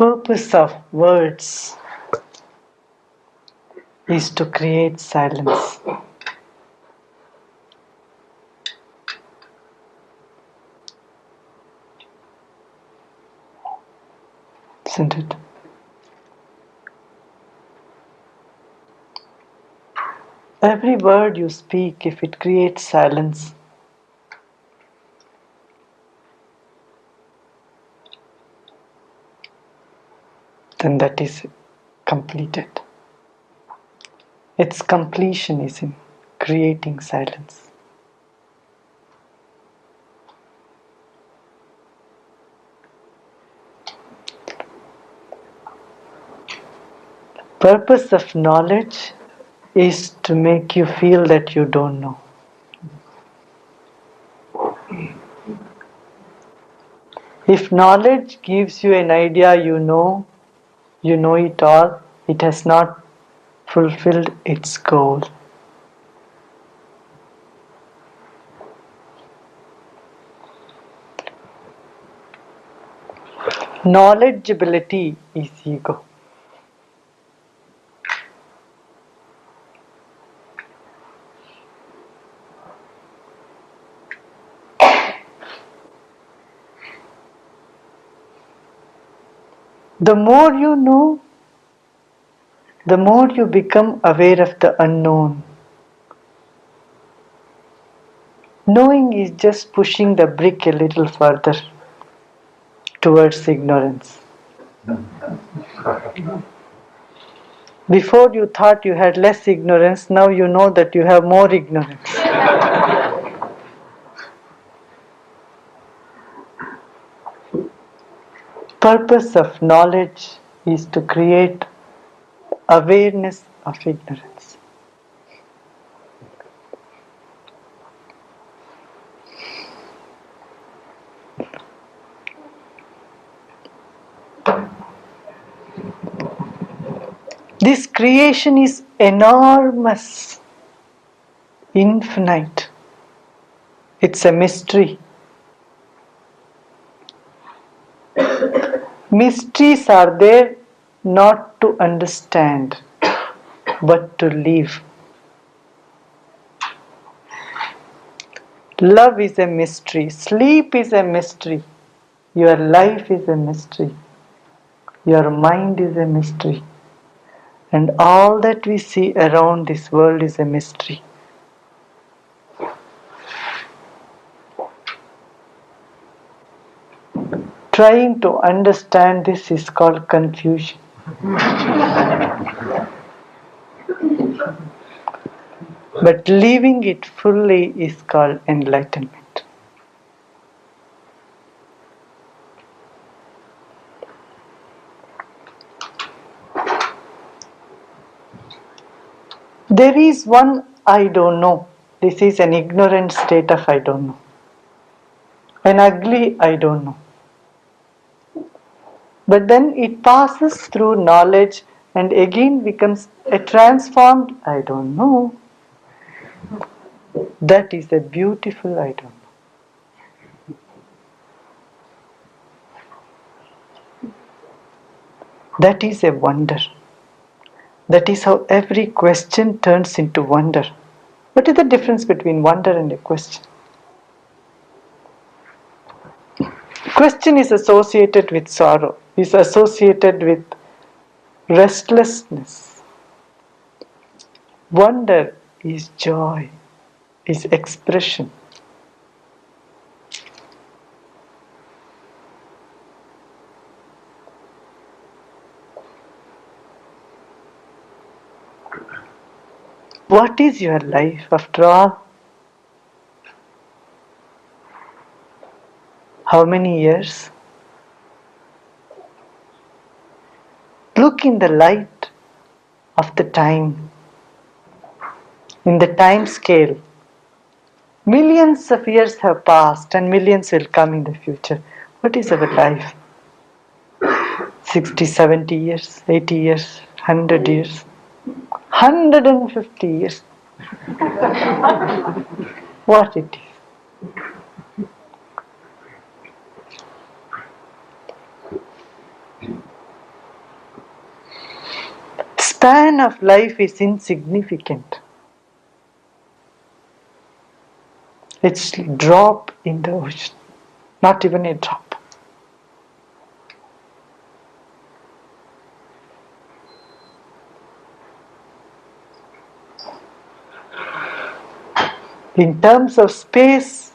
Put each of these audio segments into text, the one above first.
Purpose of words is to create silence. Isn't it? Every word you speak, if it creates silence, then that is completed. Its completion is in creating silence. Purpose of knowledge is to make you feel that you don't know. If knowledge gives you an idea you know it all, it has not fulfilled its goal. Knowledgeability is ego. The more you know, the more you become aware of the unknown. Knowing is just pushing the brick a little further towards ignorance. Before you thought you had less ignorance, now you know that you have more ignorance. Purpose of knowledge is to create awareness of ignorance. This creation is enormous, infinite. It's a mystery. Mysteries are there not to understand, but to live. Love is a mystery. Sleep is a mystery. Your life is a mystery. Your mind is a mystery. And all that we see around this world is a mystery. Trying to understand this is called confusion. But living it fully is called enlightenment. There is one I don't know. This is an ignorant state of I don't know. An ugly I don't know. But then it passes through knowledge and again becomes a transformed I don't know. That is a beautiful I don't know. That is a wonder. That is how every question turns into wonder. What is the difference between wonder and a question? Question is associated with sorrow, is associated with restlessness. Wonder is joy, is expression. What is your life after all? How many years? Look in the light of the time, in the time scale. Millions of years have passed and millions will come in the future. What is our life? 60, 70 years, 80 years, 100 years, 150 years. What it is. span of life is insignificant. It's a drop in the ocean, not even a drop. In terms of space,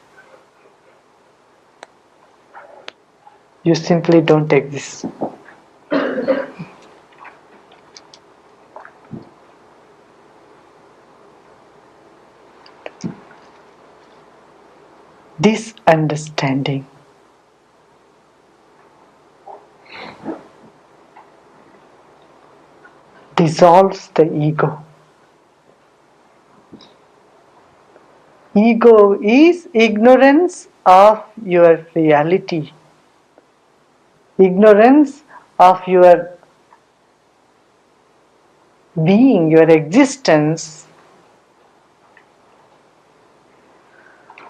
you simply don't exist. This understanding dissolves the ego. Ego is ignorance of your reality, ignorance of your being, your existence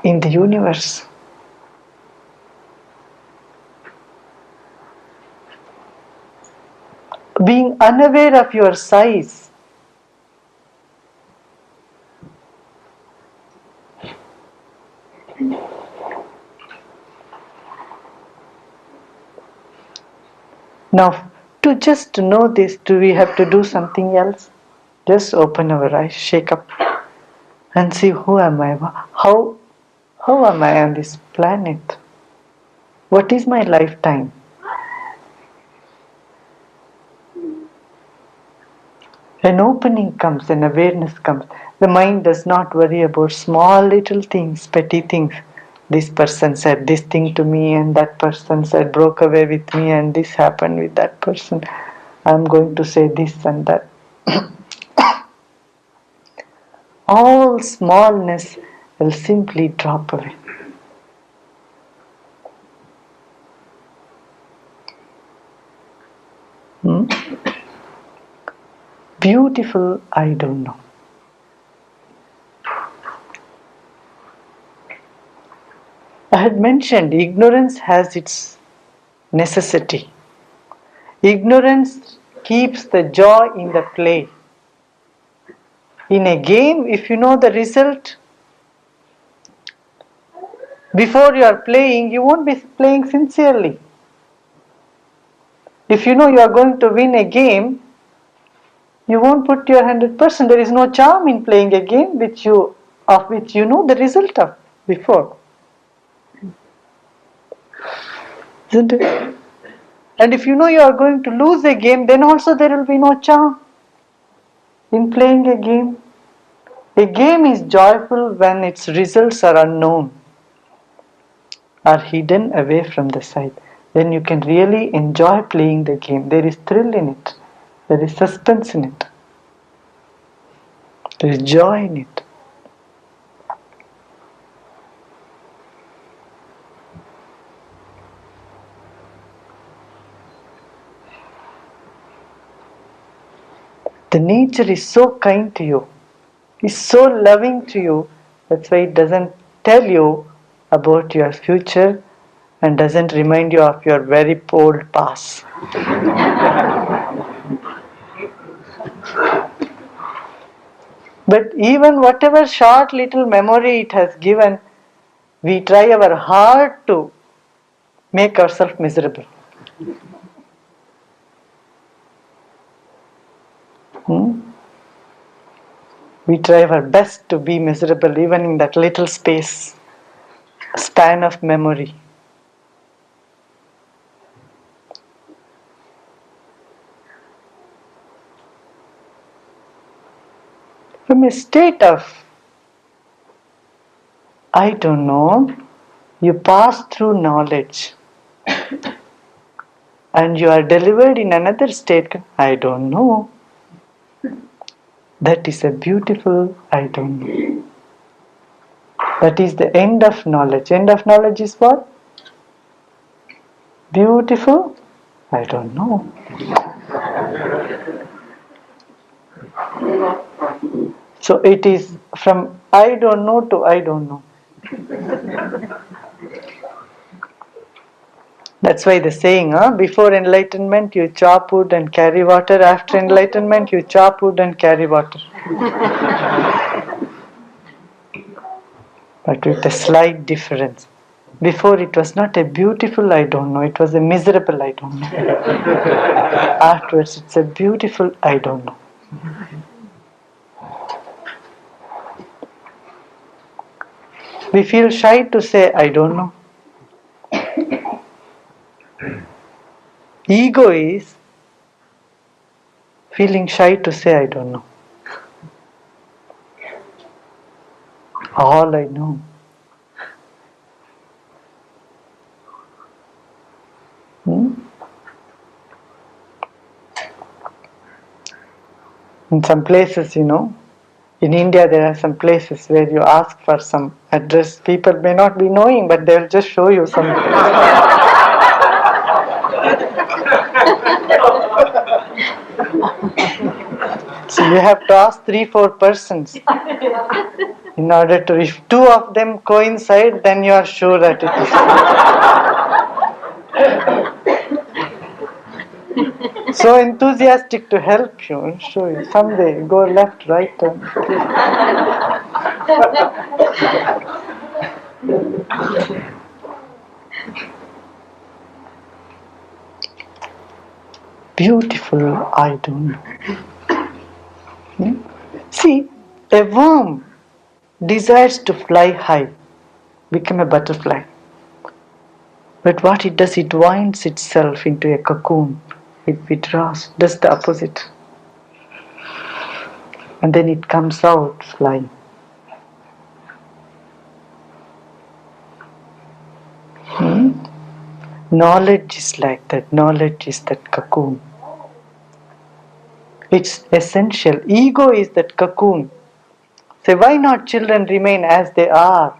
in the universe. Being unaware of your size. Now, to know this, do we have to do something else? Just open our eyes, shake up, and see who am I? How am I on this planet? What is my lifetime? An opening comes, an awareness comes. The mind does not worry about small little things, petty things. This person said this thing to me, and that person said broke away with me, and this happened with that person. I'm going to say this and that. All smallness will simply drop away. Beautiful, I don't know. I had mentioned ignorance has its necessity. Ignorance keeps the joy in the play. In a game, if you know the result, before you are playing, you won't be playing sincerely. If you know you are going to win a game, you won't put your 100%. There is no charm in playing a game of which you know the result of before. Isn't it? And if you know you are going to lose a game, then also there will be no charm in playing a game. A game is joyful when its results are unknown, are hidden away from the sight. Then you can really enjoy playing the game. There is thrill in it. There is suspense in it. There is joy in it. The nature is so kind to you, is so loving to you. That's why it doesn't tell you about your future and doesn't remind you of your very old past. But even whatever short little memory it has given, we try our hard to make ourselves miserable. We try our best to be miserable even in that little span of memory. From a state of, I don't know, you pass through knowledge and you are delivered in another state, I don't know. That is a beautiful, I don't know. That is the end of knowledge. End of knowledge is what? Beautiful, I don't know. So it is from I don't know to I don't know. That's why the saying, before enlightenment you chop wood and carry water, after enlightenment you chop wood and carry water. But with a slight difference. Before it was not a beautiful I don't know, it was a miserable I don't know. Afterwards it's a beautiful I don't know. We feel shy to say I don't know. Ego is feeling shy to say I don't know. All I know. Hmm? In some places, in India there are some places where you ask for some address. People may not be knowing, but they'll just show you some. So you have to ask 3-4 persons in order to, if 2 of them coincide, then you are sure that it is so enthusiastic to help you and show you. Someday go left, right turn. Beautiful, I don't know. See, a worm desires to fly high, become a butterfly. But what it does, it winds itself into a cocoon. It withdraws, does the opposite. And then it comes out flying. Knowledge is like that. Knowledge is that cocoon. It's essential. Ego is that cocoon. So why not children remain as they are?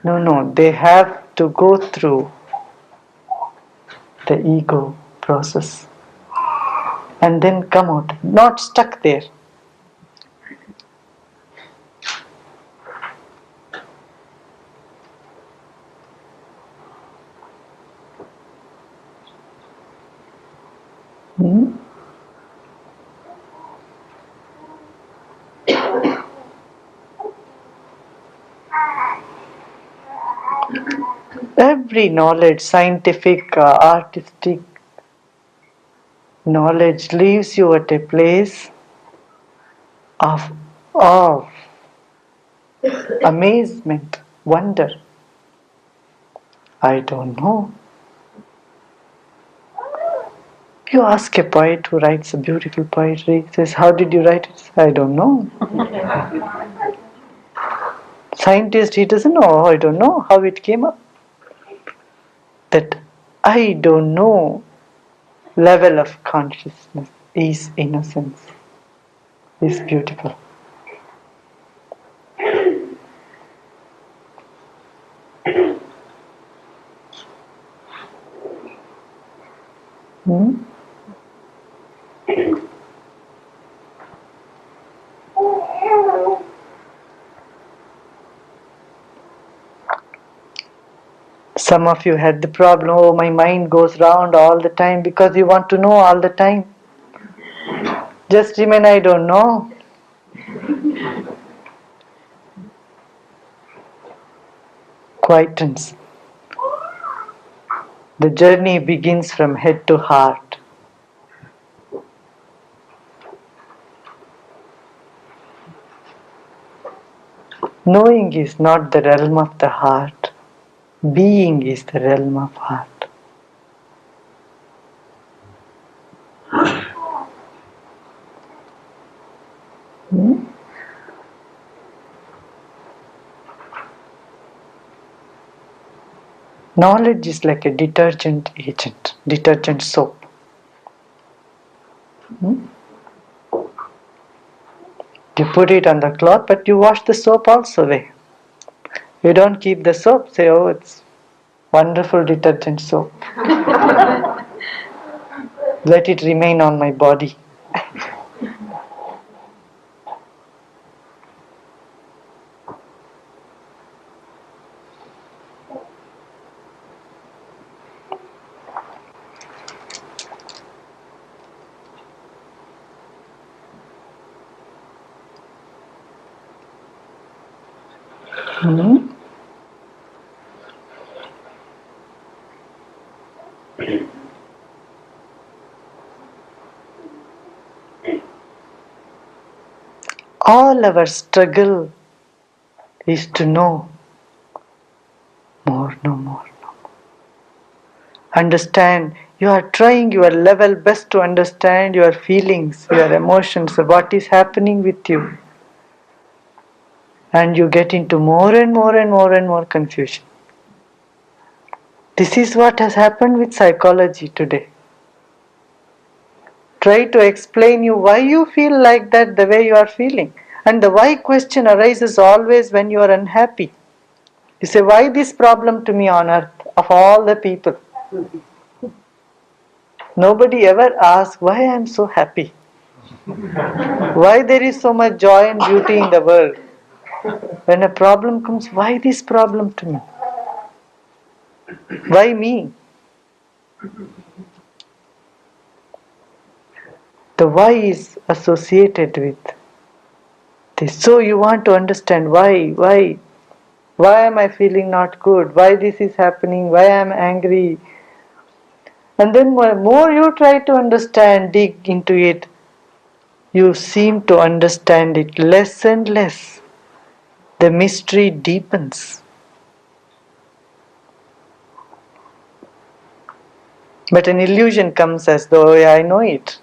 No. They have to go through the ego process and then come out. Not stuck there. Hmm? Every knowledge, scientific, artistic knowledge, leaves you at a place of awe, amazement, wonder. I don't know. You ask a poet who writes a beautiful poetry, says, how did you write it? I don't know. Scientist, he doesn't know. I don't know how it came up. That I don't know level of consciousness is innocence, is beautiful. Hmm? Some of you had the problem, oh, my mind goes round all the time, because you want to know all the time. Just remain, I don't know. Quietens. The journey begins from head to heart. Knowing is not the realm of the heart. Being is the realm of heart. Hmm? Knowledge is like a detergent agent, detergent soap. Hmm? You put it on the cloth, but you wash the soap also away. You don't keep the soap, say, oh, it's wonderful detergent soap. Let it remain on my body. Hmm? All our struggle is to know more, no more. Understand. You are trying your level best to understand your feelings, your emotions, what is happening with you. And you get into more and more and more and more confusion. This is what has happened with psychology today. Try to explain you why you feel like that the way you are feeling. And the why question arises always when you are unhappy. You say, why this problem to me on earth of all the people? Nobody ever asks why I am so happy. Why there is so much joy and beauty in the world. When a problem comes, why this problem to me? Why me? The why is associated with this. So you want to understand why am I feeling not good? Why this is happening? Why I am angry? And then more you try to understand, dig into it, you seem to understand it less and less. The mystery deepens. But an illusion comes as though, yeah, I know it.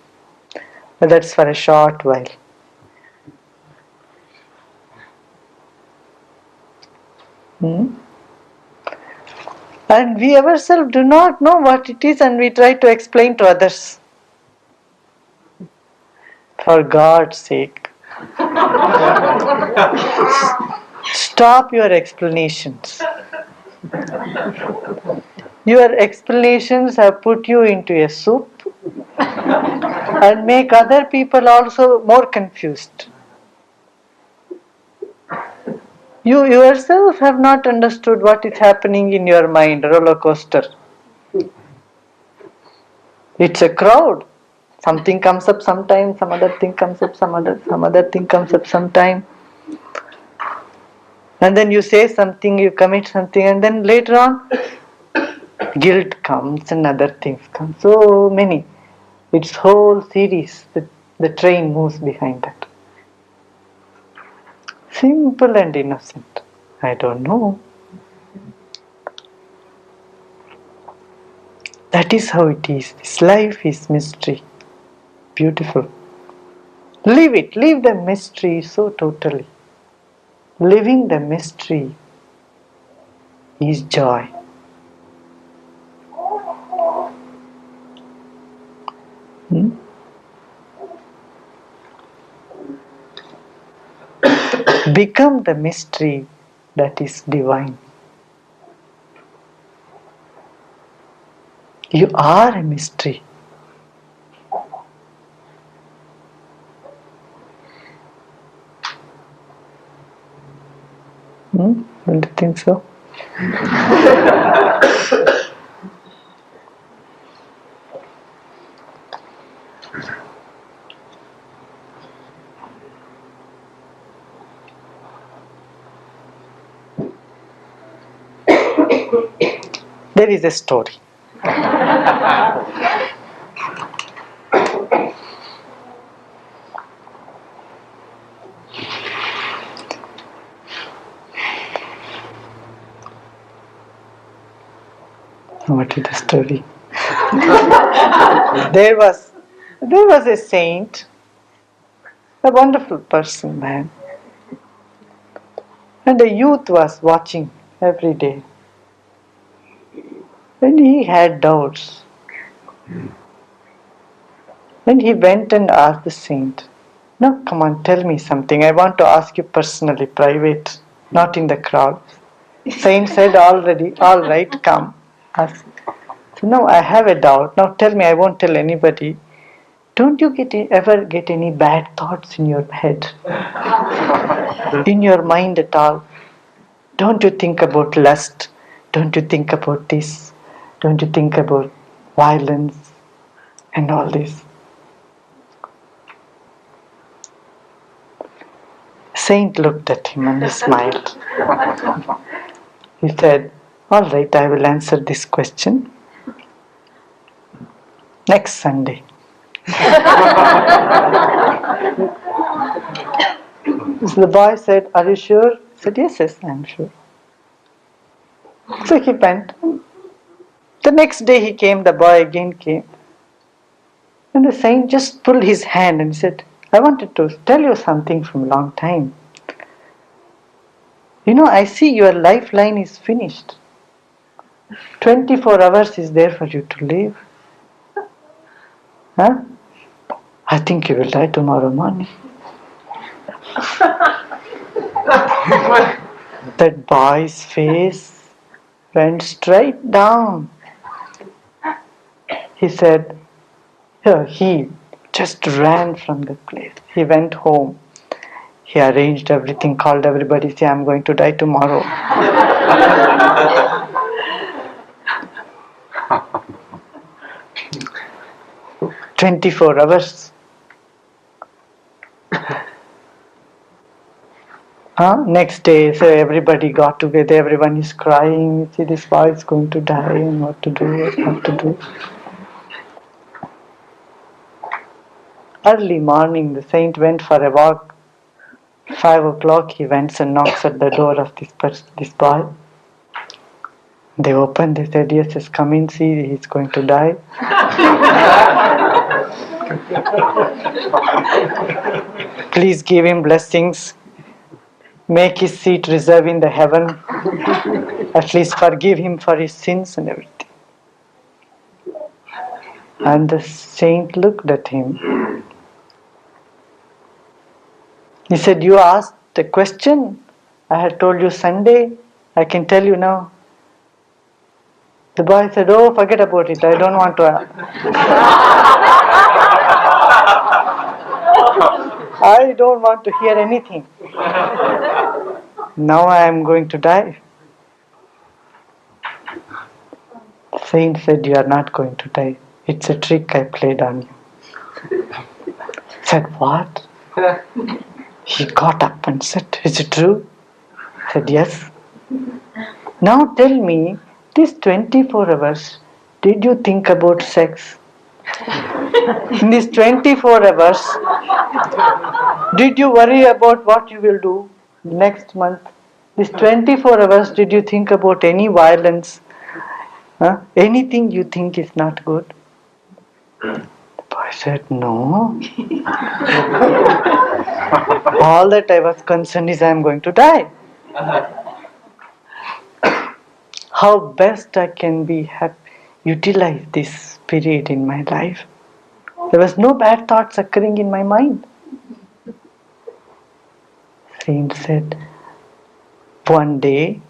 But that's for a short while. Hmm? And we ourselves do not know what it is and we try to explain to others. For God's sake. Stop your explanations. Your explanations have put you into a soup and make other people also more confused. You yourself have not understood what is happening in your mind, roller coaster. It's a crowd. Something comes up sometime, some other thing comes up, some other thing comes up sometime. And then you say something, you commit something, and then later on, guilt comes and other things come. So many. It's whole series. The train moves behind that. Simple and innocent. I don't know. That is how it is. This life is mystery. Beautiful. Live it. Live the mystery so totally. Living the mystery is joy. Hmm? Become the mystery that is divine. You are a mystery. Don't you think so? There is a story. What is the story? there was a saint, a wonderful person, man. And the youth was watching every day. And he had doubts. Then he went and asked the saint, "Now, come on, tell me something. I want to ask you personally, private, not in the crowd." Saint said, "Already, all right, come, ask." So now I have a doubt. Now tell me, I won't tell anybody. Don't you ever get any bad thoughts in your head, in your mind at all? Don't you think about lust? Don't you think about this? Don't you think about violence and all this? Saint looked at him and he smiled. He said, "All right, I will answer this question next Sunday." So the boy said, "Are you sure?" He said, "Yes, yes, I am sure." So he went. The next day he came, the boy again came. And the saint just pulled his hand and said, "I wanted to tell you something from a long time. You know, I see your lifeline is finished. 24 hours is there for you to live. Huh? I think you will die tomorrow morning." That boy's face went straight down. He said, he just ran from the place. He went home. He arranged everything, called everybody, say, "I'm going to die tomorrow." 24 hours. Next day, so everybody got together, everyone is crying. You see, this boy is going to die, and what to do, what to do. Early morning, the saint went for a walk. 5 o'clock, he went and knocks at the door of this boy. They opened, they said, "Yes, yes, come in, see, he's going to die." "Please give him blessings. Make his seat reserved in the heaven. At least forgive him for his sins and everything." And the saint looked at him. He said, "You asked a question. I had told you Sunday. I can tell you now." The boy said, "Oh, forget about it. I don't want to." "I don't want to hear anything. Now I am going to die." The saint said, "You are not going to die. It's a trick I played on you." Said, "What?" He got up and said, "Is it true?" Said, "Yes." "Now tell me, these 24 hours, did you think about sex? In these 24 hours, did you worry about what you will do next month? These 24 hours, did you think about any violence? Anything you think is not good?" The boy said, "No." All that I was concerned is I am going to die. How best I can be happy, utilize this period in my life. There was no bad thoughts occurring in my mind. Saint said, one day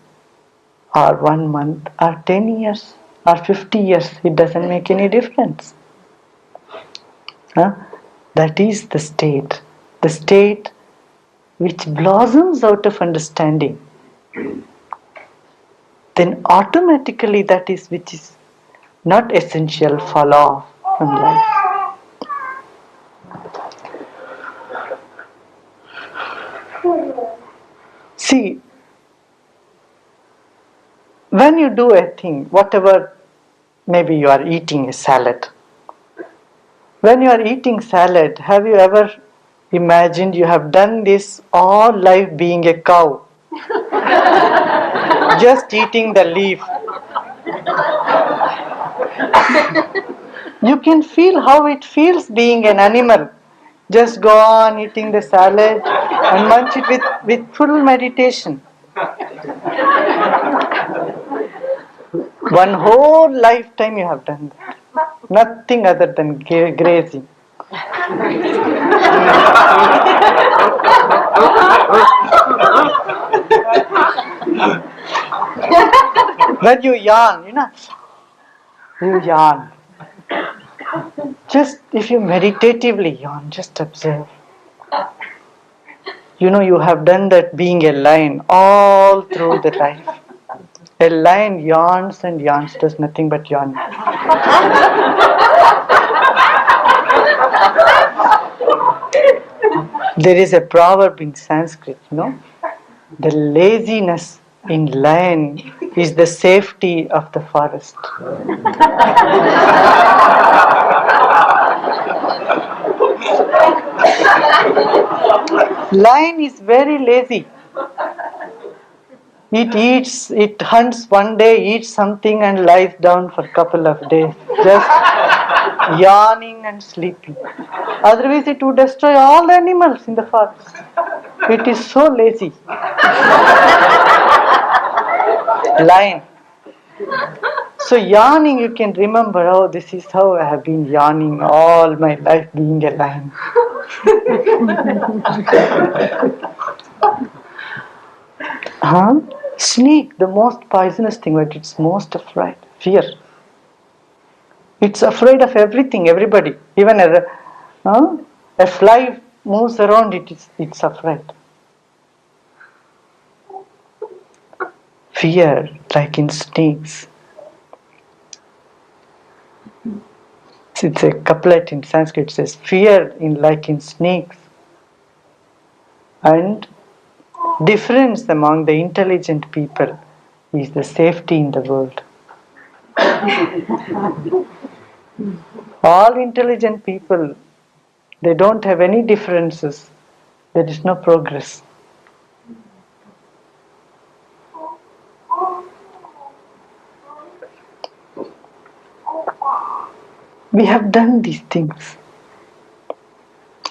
or 1 month or 10 years or 50 years, it doesn't make any difference. That is the state which blossoms out of understanding. Then automatically that is which is not essential fall off from life. See, when you do a thing, whatever, maybe you are eating a salad. When you are eating salad, have you ever imagined you have done this all life being a cow? Just eating the leaf. You can feel how it feels being an animal. Just go on eating the salad and munch it with full meditation. One whole lifetime you have done that. Nothing other than grazing. When you yawn, you yawn. Just if you meditatively yawn, just observe. You have done that being a lion all through the life. A lion yawns and yawns, does nothing but yawn. There is a proverb in Sanskrit, the laziness in lion is the safety of the forest. Lion is very lazy. It hunts one day, eats something and lies down for a couple of days, just yawning and sleeping. Otherwise it would destroy all the animals in the forest. It is so lazy. Lion. So yawning, you can remember, oh, this is how I have been yawning all my life being a lion. Snake, the most poisonous thing, but it's most afraid. Fear. It's afraid of everything, everybody. Even a fly moves around, it's afraid. Fear, like in snakes. It's a couplet in Sanskrit, it says, fear like in snakes. And difference among the intelligent people is the safety in the world. All intelligent people, they don't have any differences. There is no progress. We have done these things.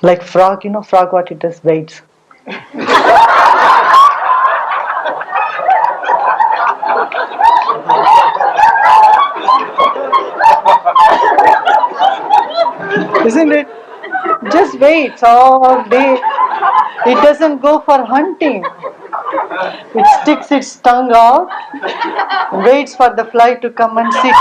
Like frog, frog what it does? Waits. Isn't it? Just waits all day. It doesn't go for hunting. It sticks its tongue out, waits for the fly to come and sit.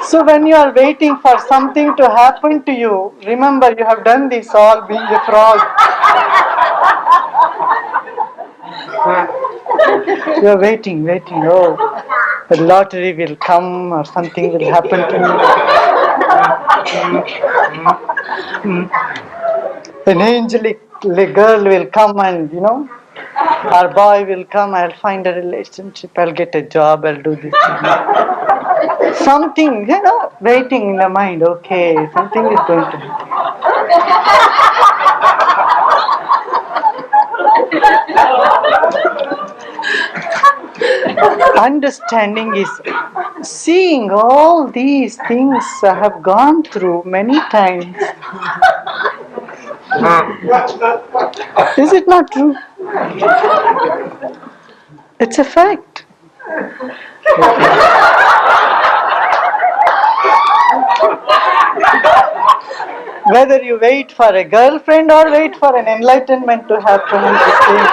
So when you are waiting for something to happen to you, remember you have done this all being a frog. You are waiting, oh, the lottery will come or something will happen to me. An angelic girl will come and, our boy will come, I'll find a relationship, I'll get a job, I'll do this. Something, waiting in the mind, okay, something is going to happen. Understanding is seeing all these things I have gone through many times. Is it not true? It's a fact. Whether you wait for a girlfriend or wait for an enlightenment to happen, it's the same.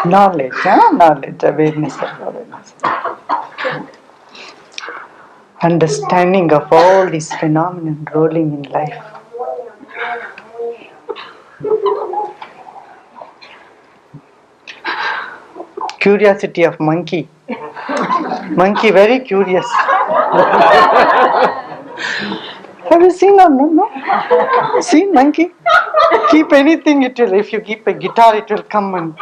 Knowledge, awareness. Understanding of all these phenomena rolling in life. Curiosity of monkey. Monkey very curious. Have you seen or no? Seen monkey? Keep anything, if you keep a guitar, it will come and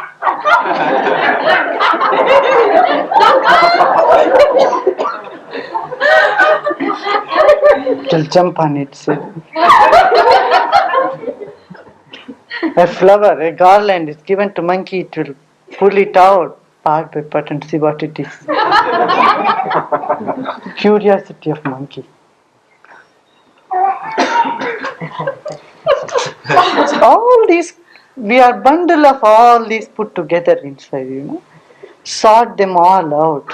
it will jump on it. A flower, a garland is given to monkey, it will pull it out part by part and see what it is. Curiosity of monkey. All these, we are bundle of all these put together inside, Sort them all out.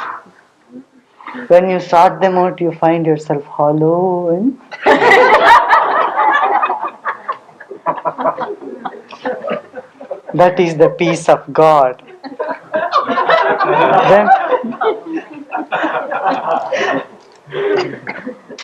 When you sort them out, you find yourself hollow and that is the peace of God.